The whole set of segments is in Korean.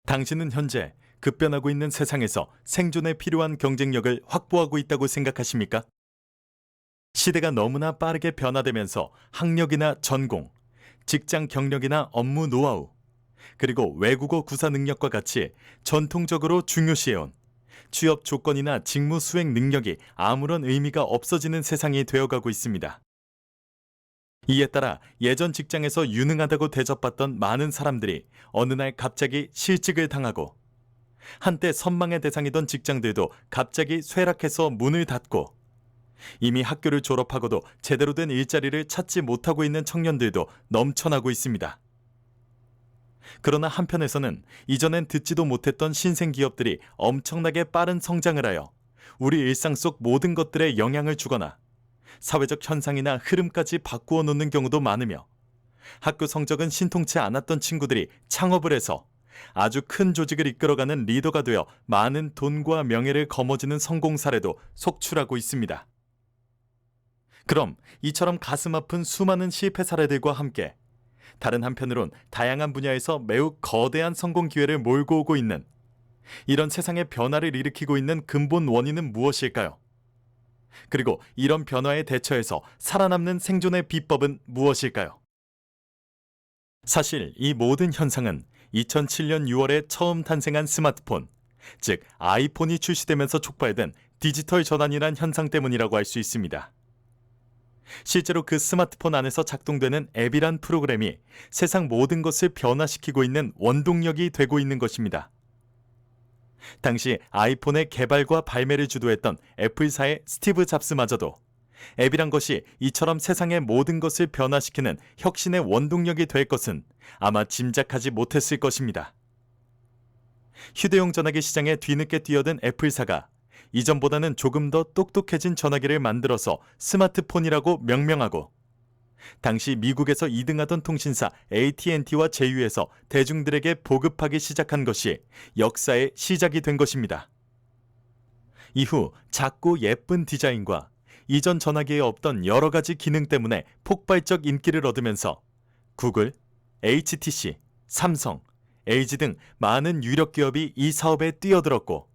당신은 현재 급변하고 있는 세상에서 생존에 필요한 경쟁력을 확보하고 있다고 생각하십니까? 시대가 너무나 빠르게 변화되면서 학력이나 전공, 직장 경력이나 업무 노하우, 그리고 외국어 구사 능력과 같이 전통적으로 중요시해온 취업 조건이나 직무 수행 능력이 아무런 의미가 없어지는 세상이 되어가고 있습니다. 이에 따라 예전 직장에서 유능하다고 대접받던 많은 사람들이 어느 날 갑자기 실직을 당하고, 한때 선망의 대상이던 직장들도 갑자기 쇠락해서 문을 닫고, 이미 학교를 졸업하고도 제대로 된 일자리를 찾지 못하고 있는 청년들도 넘쳐나고 있습니다. 그러나 한편에서는 이전엔 듣지도 못했던 신생 기업들이 엄청나게 빠른 성장을 하여 우리 일상 속 모든 것들에 영향을 주거나 사회적 현상이나 흐름까지 바꾸어 놓는 경우도 많으며, 학교 성적은 신통치 않았던 친구들이 창업을 해서 아주 큰 조직을 이끌어가는 리더가 되어 많은 돈과 명예를 거머쥐는 성공 사례도 속출하고 있습니다. 그럼 이처럼 가슴 아픈 수많은 실패 사례들과 함께 다른 한편으론 다양한 분야에서 매우 거대한 성공 기회를 몰고 오고 있는, 이런 세상의 변화를 일으키고 있는 근본 원인은 무엇일까요? 그리고 이런 변화에 대처해서 살아남는 생존의 비법은 무엇일까요? 사실 이 모든 현상은 2007년 6월에 처음 탄생한 스마트폰, 즉 아이폰이 출시되면서 촉발된 디지털 전환이란 현상 때문이라고 할 수 있습니다. 실제로 그 스마트폰 안에서 작동되는 앱이란 프로그램이 세상 모든 것을 변화시키고 있는 원동력이 되고 있는 것입니다. 당시 아이폰의 개발과 발매를 주도했던 애플사의 스티브 잡스마저도 앱이란 것이 이처럼 세상의 모든 것을 변화시키는 혁신의 원동력이 될 것은 아마 짐작하지 못했을 것입니다. 휴대용 전화기 시장에 뒤늦게 뛰어든 애플사가 이전보다는 조금 더 똑똑해진 전화기를 만들어서 스마트폰이라고 명명하고, 당시 미국에서 2등하던 통신사 AT&T와 제휴해서 대중들에게 보급하기 시작한 것이 역사의 시작이 된 것입니다. 이후 작고 예쁜 디자인과 이전 전화기에 없던 여러 가지 기능 때문에 폭발적 인기를 얻으면서 구글, HTC, 삼성, LG 등 많은 유력 기업이 이 사업에 뛰어들었고,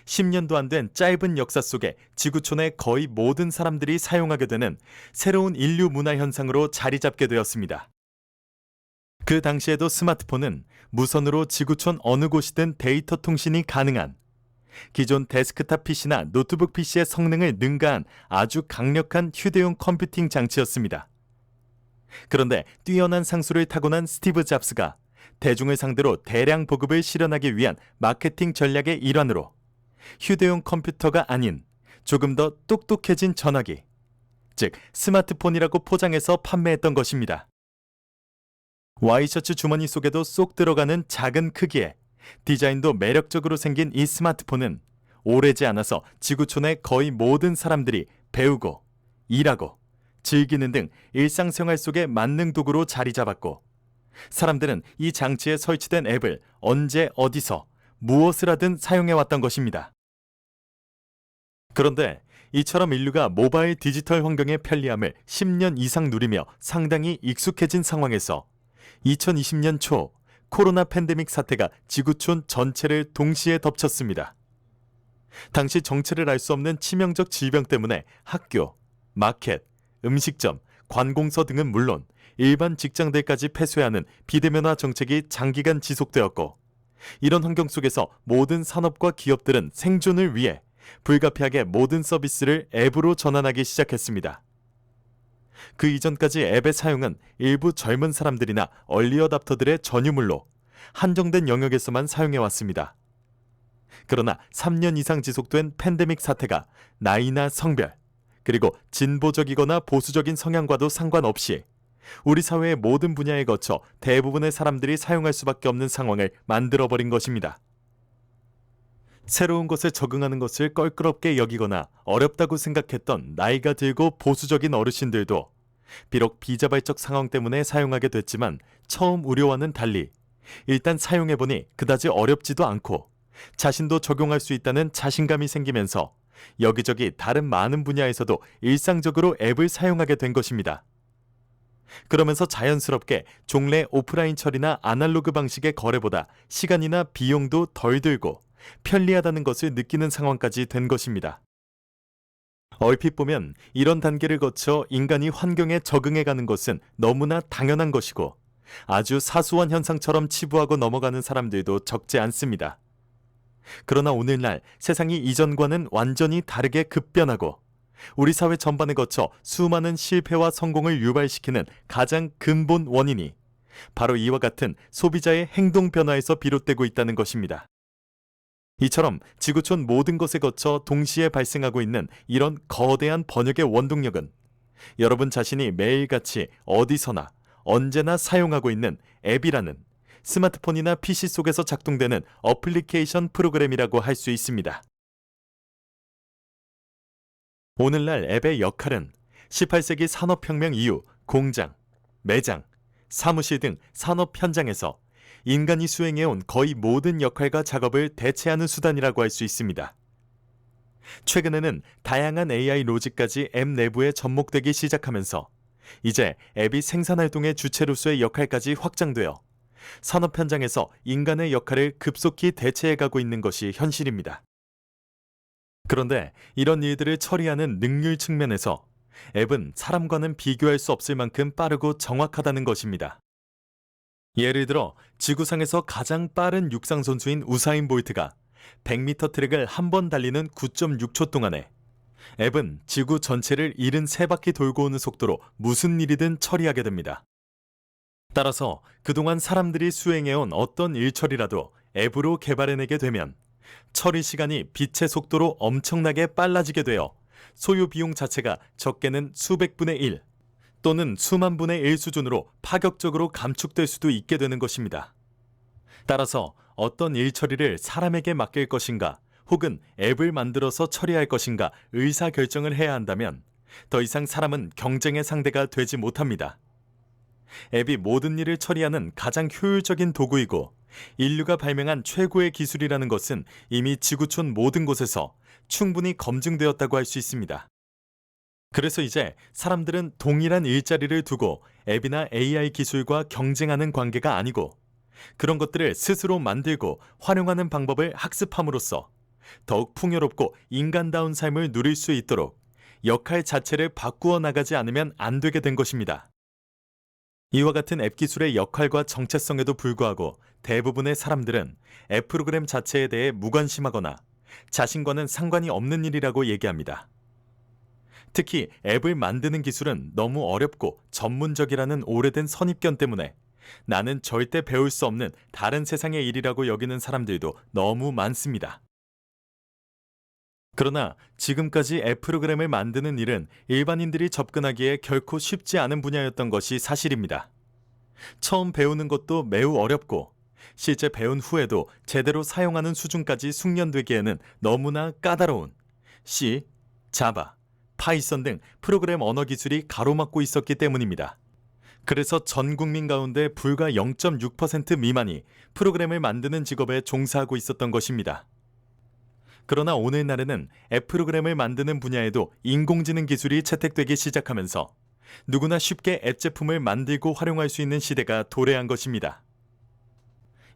10년도 안 된 짧은 역사 속에 지구촌의 거의 모든 사람들이 사용하게 되는 새로운 인류 문화 현상으로 자리 잡게 되었습니다. 그 당시에도 스마트폰은 무선으로 지구촌 어느 곳이든 데이터 통신이 가능한, 기존 데스크탑 PC나 노트북 PC의 성능을 능가한 아주 강력한 휴대용 컴퓨팅 장치였습니다. 그런데 뛰어난 상수를 타고난 스티브 잡스가 대중을 상대로 대량 보급을 실현하기 위한 마케팅 전략의 일환으로 휴대용 컴퓨터가 아닌 조금 더 똑똑해진 전화기, 즉 스마트폰이라고 포장해서 판매했던 것입니다. 와이셔츠 주머니 속에도 쏙 들어가는 작은 크기에 디자인도 매력적으로 생긴 이 스마트폰은 오래지 않아서 지구촌의 거의 모든 사람들이 배우고, 일하고, 즐기는 등 일상생활 속의 만능 도구로 자리 잡았고, 사람들은 이 장치에 설치된 앱을 언제 어디서 무엇을 하든 사용해왔던 것입니다. 그런데 이처럼 인류가 모바일 디지털 환경의 편리함을 10년 이상 누리며 상당히 익숙해진 상황에서 2020년 초 코로나 팬데믹 사태가 지구촌 전체를 동시에 덮쳤습니다. 당시 정체를 알 수 없는 치명적 질병 때문에 학교, 마켓, 음식점, 관공서 등은 물론 일반 직장들까지 폐쇄하는 비대면화 정책이 장기간 지속되었고, 이런 환경 속에서 모든 산업과 기업들은 생존을 위해 불가피하게 모든 서비스를 앱으로 전환하기 시작했습니다. 그 이전까지 앱의 사용은 일부 젊은 사람들이나 얼리어답터들의 전유물로 한정된 영역에서만 사용해왔습니다. 그러나 3년 이상 지속된 팬데믹 사태가 나이나 성별, 그리고 진보적이거나 보수적인 성향과도 상관없이 우리 사회의 모든 분야에 거쳐 대부분의 사람들이 사용할 수밖에 없는 상황을 만들어버린 것입니다. 새로운 것에 적응하는 것을 껄끄럽게 여기거나 어렵다고 생각했던 나이가 들고 보수적인 어르신들도 비록 비자발적 상황 때문에 사용하게 됐지만 처음 우려와는 달리 일단 사용해보니 그다지 어렵지도 않고 자신도 적용할 수 있다는 자신감이 생기면서 여기저기 다른 많은 분야에서도 일상적으로 앱을 사용하게 된 것입니다. 그러면서 자연스럽게 종래 오프라인 처리나 아날로그 방식의 거래보다 시간이나 비용도 덜 들고 편리하다는 것을 느끼는 상황까지 된 것입니다. 얼핏 보면 이런 단계를 거쳐 인간이 환경에 적응해가는 것은 너무나 당연한 것이고 아주 사소한 현상처럼 치부하고 넘어가는 사람들도 적지 않습니다. 그러나 오늘날 세상이 이전과는 완전히 다르게 급변하고 우리 사회 전반에 거쳐 수많은 실패와 성공을 유발시키는 가장 근본 원인이 바로 이와 같은 소비자의 행동 변화에서 비롯되고 있다는 것입니다. 이처럼 지구촌 모든 것에 거쳐 동시에 발생하고 있는 이런 거대한 번역의 원동력은 여러분 자신이 매일같이 어디서나 언제나 사용하고 있는 앱이라는 스마트폰이나 PC 속에서 작동되는 어플리케이션 프로그램이라고 할 수 있습니다. 오늘날 앱의 역할은 18세기 산업혁명 이후 공장, 매장, 사무실 등 산업 현장에서 인간이 수행해온 거의 모든 역할과 작업을 대체하는 수단이라고 할 수 있습니다. 최근에는 다양한 AI 로직까지 앱 내부에 접목되기 시작하면서 이제 앱이 생산활동의 주체로서의 역할까지 확장되어 산업 현장에서 인간의 역할을 급속히 대체해가고 있는 것이 현실입니다. 그런데 이런 일들을 처리하는 능률 측면에서 앱은 사람과는 비교할 수 없을 만큼 빠르고 정확하다는 것입니다. 예를 들어 지구상에서 가장 빠른 육상 선수인 우사인 볼트가 100m 트랙을 한 번 달리는 9.6초 동안에 앱은 지구 전체를 73바퀴 돌고 오는 속도로 무슨 일이든 처리하게 됩니다. 따라서 그동안 사람들이 수행해온 어떤 일처리라도 앱으로 개발해내게 되면 처리 시간이 빛의 속도로 엄청나게 빨라지게 되어 소요 비용 자체가 적게는 수백 분의 1 또는 수만 분의 1 수준으로 파격적으로 감축될 수도 있게 되는 것입니다. 따라서 어떤 일 처리를 사람에게 맡길 것인가 혹은 앱을 만들어서 처리할 것인가 의사결정을 해야 한다면 더 이상 사람은 경쟁의 상대가 되지 못합니다. 앱이 모든 일을 처리하는 가장 효율적인 도구이고 인류가 발명한 최고의 기술이라는 것은 이미 지구촌 모든 곳에서 충분히 검증되었다고 할 수 있습니다. 그래서 이제 사람들은 동일한 일자리를 두고 앱이나 AI 기술과 경쟁하는 관계가 아니고 그런 것들을 스스로 만들고 활용하는 방법을 학습함으로써 더욱 풍요롭고 인간다운 삶을 누릴 수 있도록 역할 자체를 바꾸어 나가지 않으면 안 되게 된 것입니다. 이와 같은 앱 기술의 역할과 정체성에도 불구하고 대부분의 사람들은 앱 프로그램 자체에 대해 무관심하거나 자신과는 상관이 없는 일이라고 얘기합니다. 특히 앱을 만드는 기술은 너무 어렵고 전문적이라는 오래된 선입견 때문에 나는 절대 배울 수 없는 다른 세상의 일이라고 여기는 사람들도 너무 많습니다. 그러나 지금까지 앱 프로그램을 만드는 일은 일반인들이 접근하기에 결코 쉽지 않은 분야였던 것이 사실입니다. 처음 배우는 것도 매우 어렵고 실제 배운 후에도 제대로 사용하는 수준까지 숙련되기에는 너무나 까다로운 C, 자바, 파이썬 등 프로그램 언어 기술이 가로막고 있었기 때문입니다. 그래서 전 국민 가운데 불과 0.6% 미만이 프로그램을 만드는 직업에 종사하고 있었던 것입니다. 그러나 오늘날에는 앱 프로그램을 만드는 분야에도 인공지능 기술이 채택되기 시작하면서 누구나 쉽게 앱 제품을 만들고 활용할 수 있는 시대가 도래한 것입니다.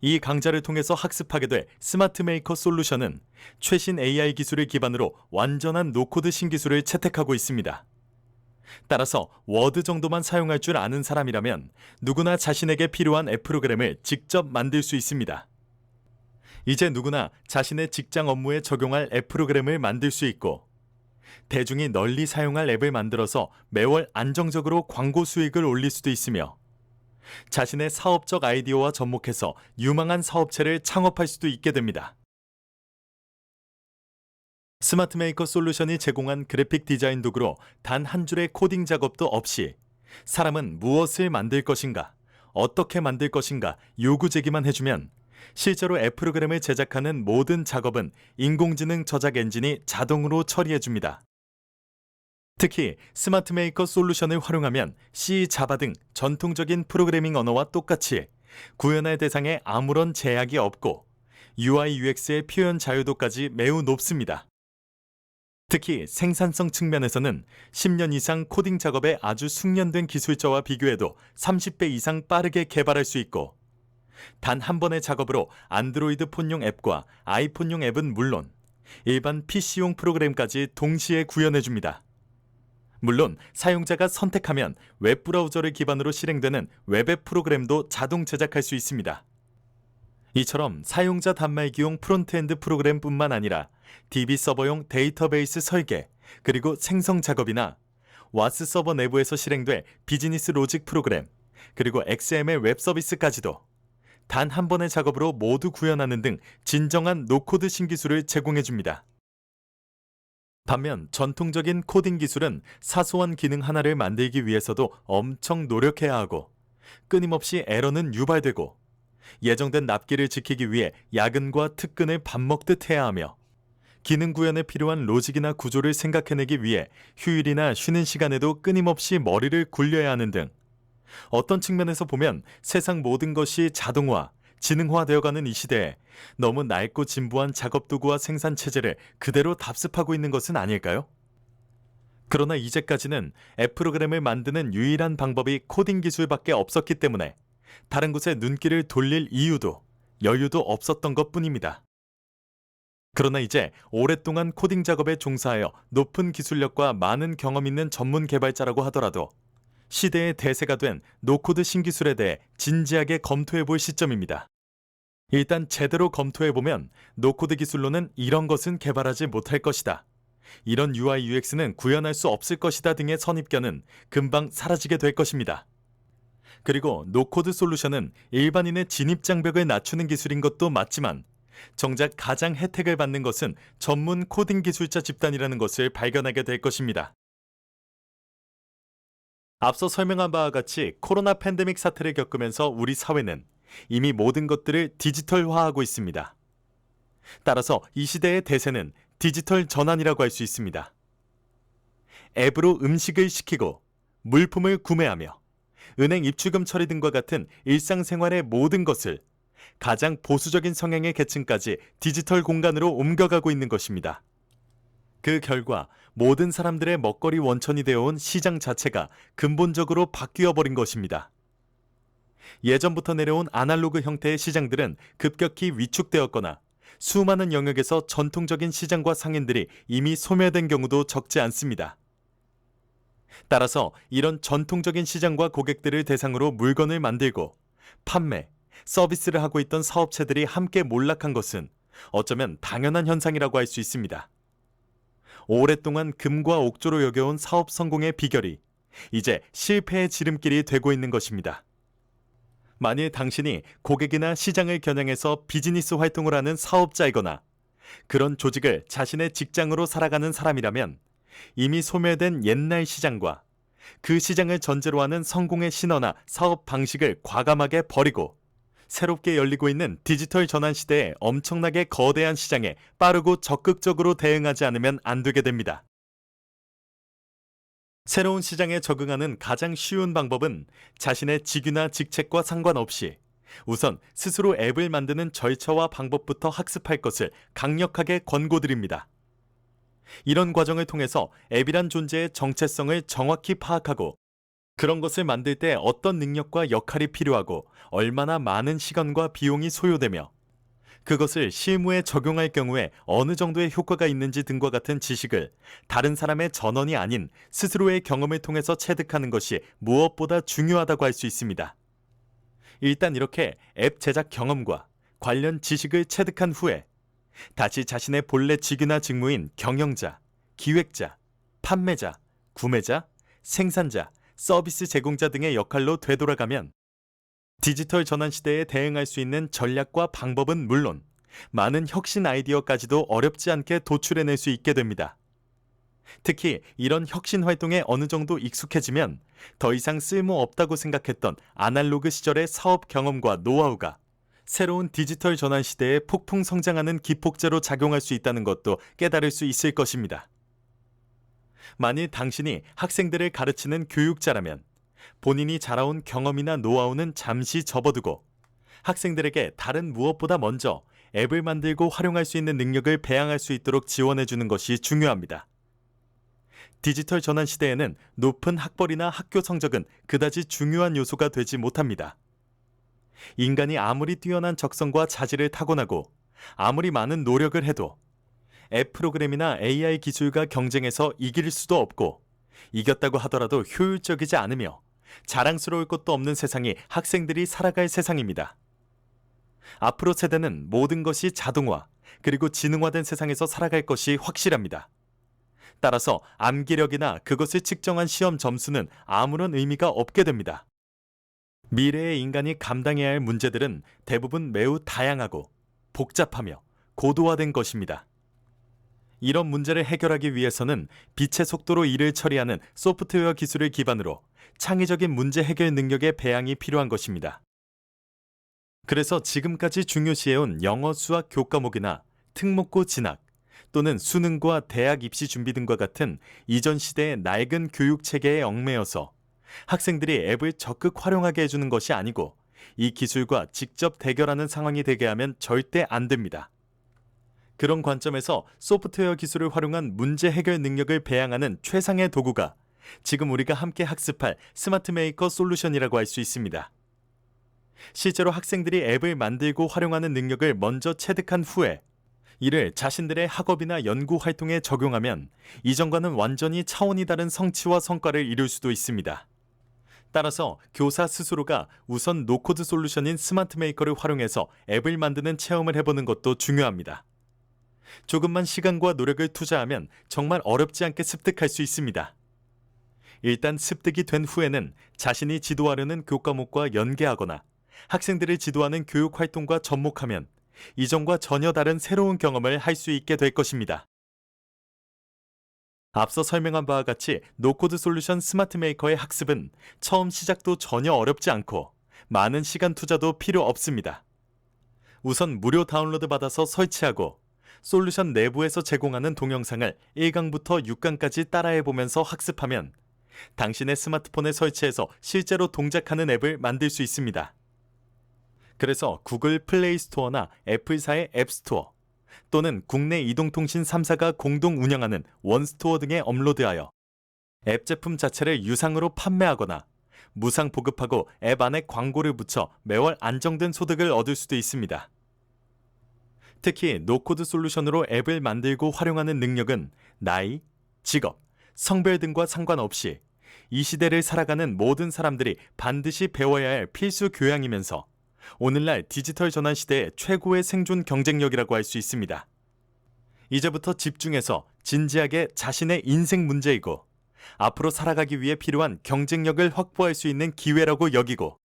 이 강좌를 통해서 학습하게 될 스마트 메이커 솔루션은 최신 AI 기술을 기반으로 완전한 노코드 신기술을 채택하고 있습니다. 따라서 워드 정도만 사용할 줄 아는 사람이라면 누구나 자신에게 필요한 앱 프로그램을 직접 만들 수 있습니다. 이제 누구나 자신의 직장 업무에 적용할 앱 프로그램을 만들 수 있고 대중이 널리 사용할 앱을 만들어서 매월 안정적으로 광고 수익을 올릴 수도 있으며 자신의 사업적 아이디어와 접목해서 유망한 사업체를 창업할 수도 있게 됩니다. 스마트 메이커 솔루션이 제공한 그래픽 디자인 도구로 단 한 줄의 코딩 작업도 없이 사람은 무엇을 만들 것인가, 어떻게 만들 것인가 요구 제기만 해주면 실제로 앱 프로그램을 제작하는 모든 작업은 인공지능 저작 엔진이 자동으로 처리해줍니다. 특히 스마트 메이커 솔루션을 활용하면 C, 자바 등 전통적인 프로그래밍 언어와 똑같이 구현할 대상에 아무런 제약이 없고 UI, UX의 표현 자유도까지 매우 높습니다. 특히 생산성 측면에서는 10년 이상 코딩 작업에 아주 숙련된 기술자와 비교해도 30배 이상 빠르게 개발할 수 있고, 단 한 번의 작업으로 안드로이드 폰용 앱과 아이폰용 앱은 물론 일반 PC용 프로그램까지 동시에 구현해줍니다. 물론 사용자가 선택하면 웹브라우저를 기반으로 실행되는 웹앱 프로그램도 자동 제작할 수 있습니다. 이처럼 사용자 단말기용 프론트엔드 프로그램뿐만 아니라 DB 서버용 데이터베이스 설계, 그리고 생성 작업이나 와스 서버 내부에서 실행돼 비즈니스 로직 프로그램, 그리고 XML 웹 서비스까지도 단 한 번의 작업으로 모두 구현하는 등 진정한 노코드 신기술을 제공해줍니다. 반면 전통적인 코딩 기술은 사소한 기능 하나를 만들기 위해서도 엄청 노력해야 하고, 끊임없이 에러는 유발되고, 예정된 납기를 지키기 위해 야근과 특근을 밥 먹듯 해야 하며, 기능 구현에 필요한 로직이나 구조를 생각해내기 위해 휴일이나 쉬는 시간에도 끊임없이 머리를 굴려야 하는 등, 어떤 측면에서 보면 세상 모든 것이 자동화, 지능화되어가는 이 시대에 너무 낡고 진부한 작업 도구와 생산 체제를 그대로 답습하고 있는 것은 아닐까요? 그러나 이제까지는 앱 프로그램을 만드는 유일한 방법이 코딩 기술밖에 없었기 때문에 다른 곳에 눈길을 돌릴 이유도 여유도 없었던 것뿐입니다. 그러나 이제 오랫동안 코딩 작업에 종사하여 높은 기술력과 많은 경험 있는 전문 개발자라고 하더라도 시대의 대세가 된 노코드 신기술에 대해 진지하게 검토해 볼 시점입니다. 일단 제대로 검토해 보면 노코드 기술로는 이런 것은 개발하지 못할 것이다, 이런 UI UX는 구현할 수 없을 것이다 등의 선입견은 금방 사라지게 될 것입니다. 그리고 노코드 솔루션은 일반인의 진입 장벽을 낮추는 기술인 것도 맞지만, 정작 가장 혜택을 받는 것은 전문 코딩 기술자 집단이라는 것을 발견하게 될 것입니다. 앞서 설명한 바와 같이 코로나 팬데믹 사태를 겪으면서 우리 사회는 이미 모든 것들을 디지털화하고 있습니다. 따라서 이 시대의 대세는 디지털 전환이라고 할 수 있습니다. 앱으로 음식을 시키고 물품을 구매하며 은행 입출금 처리 등과 같은 일상생활의 모든 것을 가장 보수적인 성향의 계층까지 디지털 공간으로 옮겨가고 있는 것입니다. 그 결과 모든 사람들의 먹거리 원천이 되어온 시장 자체가 근본적으로 바뀌어 버린 것입니다. 예전부터 내려온 아날로그 형태의 시장들은 급격히 위축되었거나 수많은 영역에서 전통적인 시장과 상인들이 이미 소멸된 경우도 적지 않습니다. 따라서 이런 전통적인 시장과 고객들을 대상으로 물건을 만들고 판매, 서비스를 하고 있던 사업체들이 함께 몰락한 것은 어쩌면 당연한 현상이라고 할 수 있습니다. 오랫동안 금과 옥조로 여겨온 사업 성공의 비결이 이제 실패의 지름길이 되고 있는 것입니다. 만일 당신이 고객이나 시장을 겨냥해서 비즈니스 활동을 하는 사업자이거나 그런 조직을 자신의 직장으로 살아가는 사람이라면 이미 소멸된 옛날 시장과 그 시장을 전제로 하는 성공의 신화나 사업 방식을 과감하게 버리고 새롭게 열리고 있는 디지털 전환 시대에 엄청나게 거대한 시장에 빠르고 적극적으로 대응하지 않으면 안 되게 됩니다. 새로운 시장에 적응하는 가장 쉬운 방법은 자신의 직위나 직책과 상관없이 우선 스스로 앱을 만드는 절차와 방법부터 학습할 것을 강력하게 권고드립니다. 이런 과정을 통해서 앱이란 존재의 정체성을 정확히 파악하고 그런 것을 만들 때 어떤 능력과 역할이 필요하고 얼마나 많은 시간과 비용이 소요되며 그것을 실무에 적용할 경우에 어느 정도의 효과가 있는지 등과 같은 지식을 다른 사람의 전언이 아닌 스스로의 경험을 통해서 체득하는 것이 무엇보다 중요하다고 할 수 있습니다. 일단 이렇게 앱 제작 경험과 관련 지식을 체득한 후에 다시 자신의 본래 직위나 직무인 경영자, 기획자, 판매자, 구매자, 생산자, 서비스 제공자 등의 역할로 되돌아가면 디지털 전환 시대에 대응할 수 있는 전략과 방법은 물론 많은 혁신 아이디어까지도 어렵지 않게 도출해낼 수 있게 됩니다. 특히 이런 혁신 활동에 어느 정도 익숙해지면 더 이상 쓸모없다고 생각했던 아날로그 시절의 사업 경험과 노하우가 새로운 디지털 전환 시대에 폭풍 성장하는 기폭제로 작용할 수 있다는 것도 깨달을 수 있을 것입니다. 만일 당신이 학생들을 가르치는 교육자라면 본인이 자라온 경험이나 노하우는 잠시 접어두고 학생들에게 다른 무엇보다 먼저 앱을 만들고 활용할 수 있는 능력을 배양할 수 있도록 지원해주는 것이 중요합니다. 디지털 전환 시대에는 높은 학벌이나 학교 성적은 그다지 중요한 요소가 되지 못합니다. 인간이 아무리 뛰어난 적성과 자질을 타고나고 아무리 많은 노력을 해도 앱 프로그램이나 AI 기술과 경쟁해서 이길 수도 없고, 이겼다고 하더라도 효율적이지 않으며 자랑스러울 것도 없는 세상이 학생들이 살아갈 세상입니다. 앞으로 세대는 모든 것이 자동화 그리고 지능화된 세상에서 살아갈 것이 확실합니다. 따라서 암기력이나 그것을 측정한 시험 점수는 아무런 의미가 없게 됩니다. 미래의 인간이 감당해야 할 문제들은 대부분 매우 다양하고 복잡하며 고도화된 것입니다. 이런 문제를 해결하기 위해서는 빛의 속도로 일을 처리하는 소프트웨어 기술을 기반으로 창의적인 문제 해결 능력의 배양이 필요한 것입니다. 그래서 지금까지 중요시해온 영어, 수학 교과목이나 특목고 진학 또는 수능과 대학 입시 준비 등과 같은 이전 시대의 낡은 교육 체계에 얽매여서 학생들이 앱을 적극 활용하게 해주는 것이 아니고, 이 기술과 직접 대결하는 상황이 되게 하면 절대 안 됩니다. 그런 관점에서 소프트웨어 기술을 활용한 문제 해결 능력을 배양하는 최상의 도구가 지금 우리가 함께 학습할 스마트 메이커 솔루션이라고 할 수 있습니다. 실제로 학생들이 앱을 만들고 활용하는 능력을 먼저 체득한 후에 이를 자신들의 학업이나 연구 활동에 적용하면 이전과는 완전히 차원이 다른 성취와 성과를 이룰 수도 있습니다. 따라서 교사 스스로가 우선 노코드 솔루션인 스마트 메이커를 활용해서 앱을 만드는 체험을 해보는 것도 중요합니다. 조금만 시간과 노력을 투자하면 정말 어렵지 않게 습득할 수 있습니다. 일단 습득이 된 후에는 자신이 지도하려는 교과목과 연계하거나 학생들을 지도하는 교육 활동과 접목하면 이전과 전혀 다른 새로운 경험을 할 수 있게 될 것입니다. 앞서 설명한 바와 같이 노코드 솔루션 스마트 메이커의 학습은 처음 시작도 전혀 어렵지 않고 많은 시간 투자도 필요 없습니다. 우선 무료 다운로드 받아서 설치하고 솔루션 내부에서 제공하는 동영상을 1강부터 6강까지 따라해보면서 학습하면 당신의 스마트폰에 설치해서 실제로 동작하는 앱을 만들 수 있습니다. 그래서 구글 플레이 스토어나 애플사의 앱스토어 또는 국내 이동통신 3사가 공동 운영하는 원스토어 등에 업로드하여 앱 제품 자체를 유상으로 판매하거나 무상 보급하고 앱 안에 광고를 붙여 매월 안정된 소득을 얻을 수도 있습니다. 특히 노코드 솔루션으로 앱을 만들고 활용하는 능력은 나이, 직업, 성별 등과 상관없이 이 시대를 살아가는 모든 사람들이 반드시 배워야 할 필수 교양이면서 오늘날 디지털 전환 시대의 최고의 생존 경쟁력이라고 할 수 있습니다. 이제부터 집중해서 진지하게 자신의 인생 문제이고 앞으로 살아가기 위해 필요한 경쟁력을 확보할 수 있는 기회라고 여기고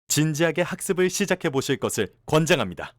진지하게 학습을 시작해 보실 것을 권장합니다.